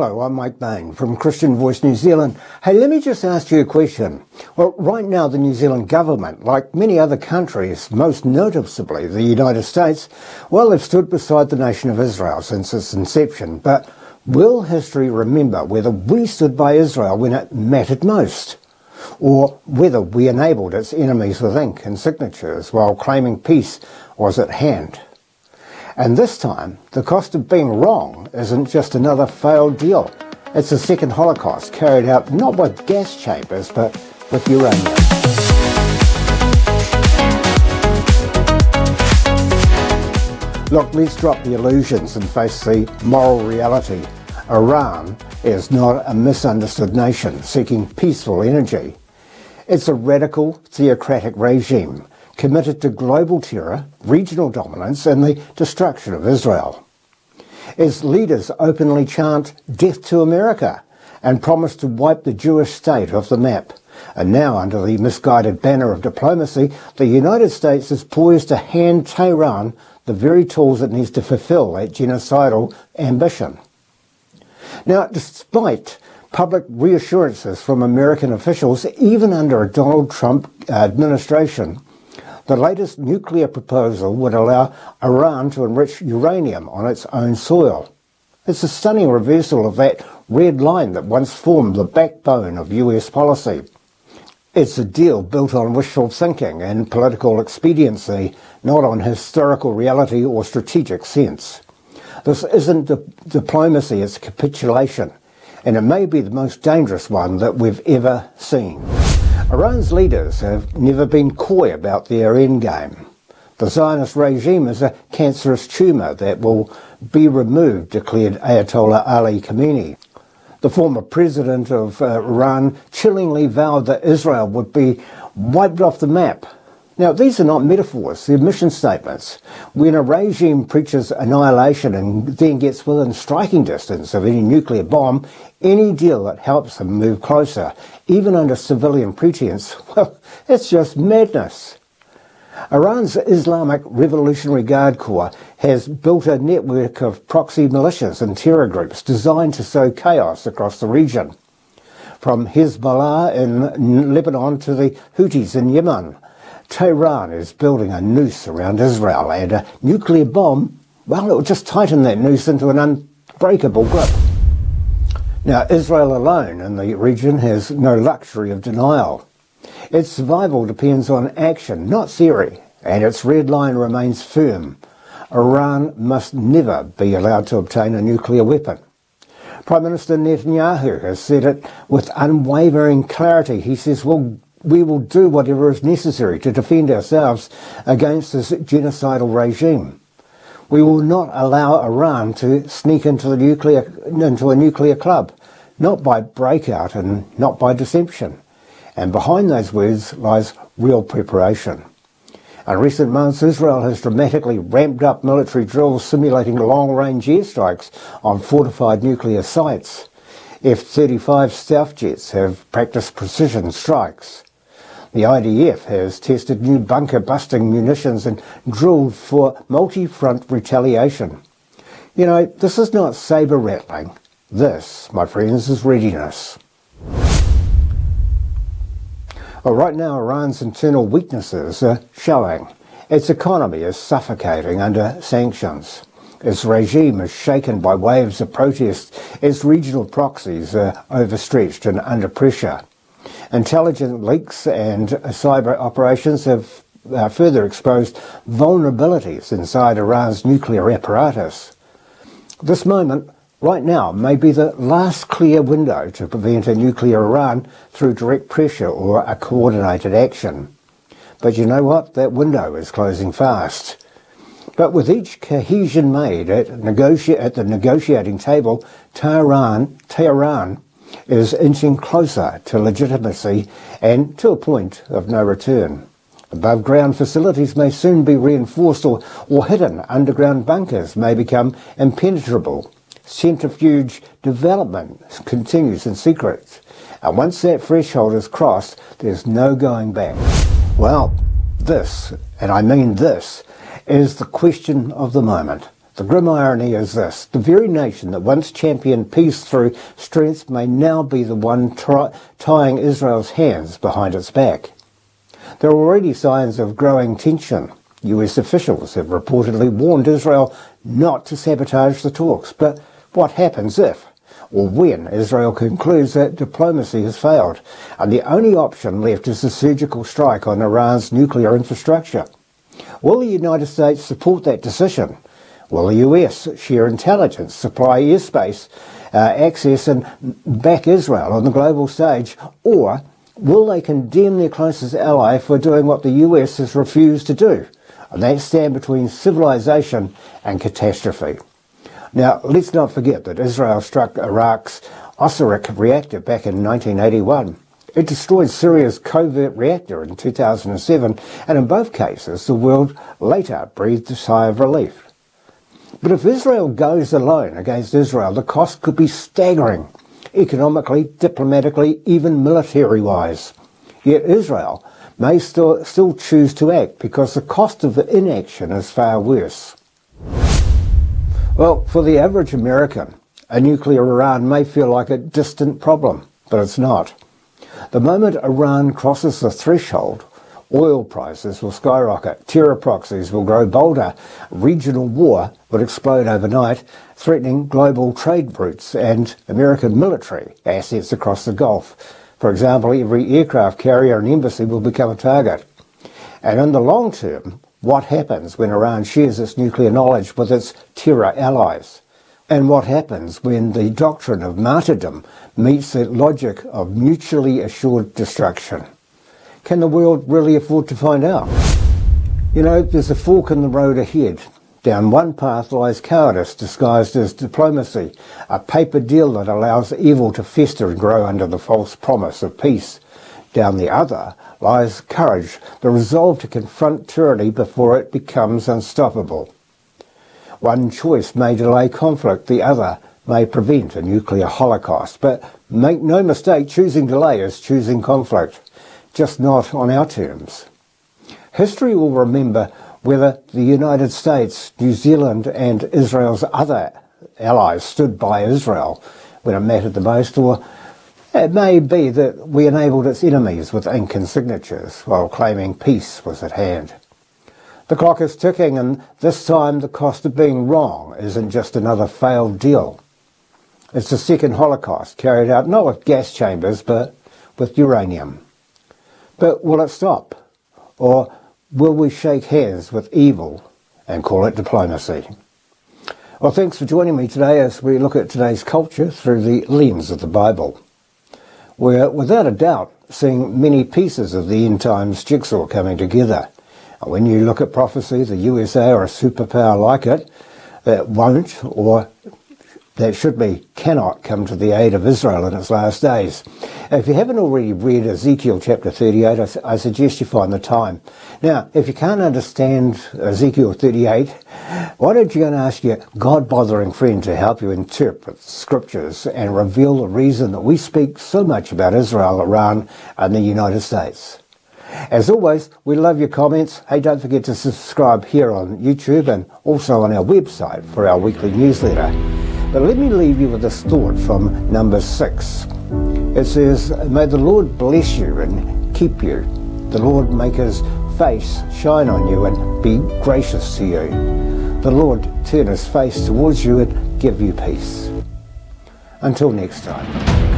Hello, I'm Mike Bain from Christian Voice New Zealand. Hey, let me just ask you a question. Well, right now the New Zealand government, like many other countries, most noticeably the United States, well, they've stood beside the nation of Israel since its inception. But will history remember whether we stood by Israel when it mattered most? Or whether we enabled its enemies with ink and signatures while claiming peace was at hand? And this time, the cost of being wrong isn't just another failed deal. It's a second Holocaust carried out not with gas chambers, but with uranium. Look, let's drop the illusions and face the moral reality. Iran is not a misunderstood nation seeking peaceful energy. It's a radical, theocratic regime committed to global terror, regional dominance, and the destruction of Israel. Its leaders openly chant death to America and promise to wipe the Jewish state off the map. And now, under the misguided banner of diplomacy, the United States is poised to hand Tehran the very tools it needs to fulfill that genocidal ambition. Now, despite public reassurances from American officials, even under a Donald Trump administration, the latest nuclear proposal would allow Iran to enrich uranium on its own soil. It's a stunning reversal of that red line that once formed the backbone of US policy. It's a deal built on wishful thinking and political expediency, not on historical reality or strategic sense. This isn't diplomacy, it's capitulation, and it may be the most dangerous one that we've ever seen. Iran's leaders have never been coy about their endgame. The Zionist regime is a cancerous tumour that will be removed, declared Ayatollah Ali Khamenei. The former president of Iran chillingly vowed that Israel would be wiped off the map. Now, these are not metaphors, they're mission statements. When a regime preaches annihilation and then gets within striking distance of any nuclear bomb, any deal that helps them move closer, even under civilian pretense, well, it's just madness. Iran's Islamic Revolutionary Guard Corps has built a network of proxy militias and terror groups designed to sow chaos across the region. From Hezbollah in Lebanon to the Houthis in Yemen, Tehran is building a noose around Israel, and a nuclear bomb, well, it will just tighten that noose into an unbreakable grip. Now, Israel alone in the region has no luxury of denial. Its survival depends on action, not theory, and its red line remains firm. Iran must never be allowed to obtain a nuclear weapon. Prime Minister Netanyahu has said it with unwavering clarity. He says, well, we will do whatever is necessary to defend ourselves against this genocidal regime. We will not allow Iran to sneak into a nuclear club, not by breakout and not by deception. And behind those words lies real preparation. In recent months, Israel has dramatically ramped up military drills simulating long-range airstrikes on fortified nuclear sites. F-35 stealth jets have practiced precision strikes. The IDF has tested new bunker-busting munitions and drilled for multi-front retaliation. You know, this is not saber-rattling. This, my friends, is readiness. Well, right now, Iran's internal weaknesses are showing. Its economy is suffocating under sanctions. Its regime is shaken by waves of protest. Its regional proxies are overstretched and under pressure. Intelligence leaks and cyber operations have further exposed vulnerabilities inside Iran's nuclear apparatus. This moment, right now, may be the last clear window to prevent a nuclear Iran through direct pressure or a coordinated action. But you know what? That window is closing fast. But with each cohesion made at the negotiating table, Tehran is inching closer to legitimacy and to a point of no return. Above-ground facilities may soon be reinforced or hidden underground bunkers may become impenetrable. Centrifuge development continues in secret. And once that threshold is crossed, there's no going back. Well, this, and I mean this, is the question of the moment. The grim irony is this: the very nation that once championed peace through strength may now be the one tying Israel's hands behind its back. There are already signs of growing tension. US officials have reportedly warned Israel not to sabotage the talks. But what happens if, or when, Israel concludes that diplomacy has failed, and the only option left is a surgical strike on Iran's nuclear infrastructure? Will the United States support that decision? Will the US share intelligence, supply airspace, access and back Israel on the global stage? Or will they condemn their closest ally for doing what the US has refused to do? And that's stand between civilization and catastrophe. Now, let's not forget that Israel struck Iraq's Osirak reactor back in 1981. It destroyed Syria's covert reactor in 2007, and in both cases the world later breathed a sigh of relief. But if Israel goes alone against Israel, the cost could be staggering, economically, diplomatically, even military-wise. Yet Israel may still choose to act because the cost of inaction is far worse. Well, for the average American, a nuclear Iran may feel like a distant problem, but it's not. The moment Iran crosses the threshold, oil prices will skyrocket, terror proxies will grow bolder, regional war would explode overnight, threatening global trade routes and American military assets across the Gulf. For example, every aircraft carrier and embassy will become a target. And in the long term, what happens when Iran shares its nuclear knowledge with its terror allies? And what happens when the doctrine of martyrdom meets the logic of mutually assured destruction? Can the world really afford to find out? You know, there's a fork in the road ahead. Down one path lies cowardice disguised as diplomacy, a paper deal that allows evil to fester and grow under the false promise of peace. Down the other lies courage, the resolve to confront tyranny before it becomes unstoppable. One choice may delay conflict, the other may prevent a nuclear holocaust. But make no mistake, choosing delay is choosing conflict, just not on our terms. History will remember whether the United States, New Zealand and Israel's other allies stood by Israel when it mattered the most, or it may be that we enabled its enemies with ink and signatures while claiming peace was at hand. The clock is ticking, and this time the cost of being wrong isn't just another failed deal. It's the second Holocaust, carried out not with gas chambers but with uranium. But will it stop? Or will we shake hands with evil and call it diplomacy? Well, thanks for joining me today as we look at today's culture through the lens of the Bible. We're without a doubt seeing many pieces of the end times jigsaw coming together. And when you look at prophecy, the USA or a superpower like it, that won't, or that should be, cannot come to the aid of Israel in its last days. If you haven't already read Ezekiel chapter 38, I suggest you find the time. Now, if you can't understand Ezekiel 38, why don't you go and ask your God-bothering friend to help you interpret scriptures and reveal the reason that we speak so much about Israel, Iran, and the United States. As always, we love your comments. Hey, don't forget to subscribe here on YouTube and also on our website for our weekly newsletter. But let me leave you with this thought from Numbers 6. It says, "May the Lord bless you and keep you. The Lord make his face shine on you and be gracious to you. The Lord turn his face towards you and give you peace." Until next time.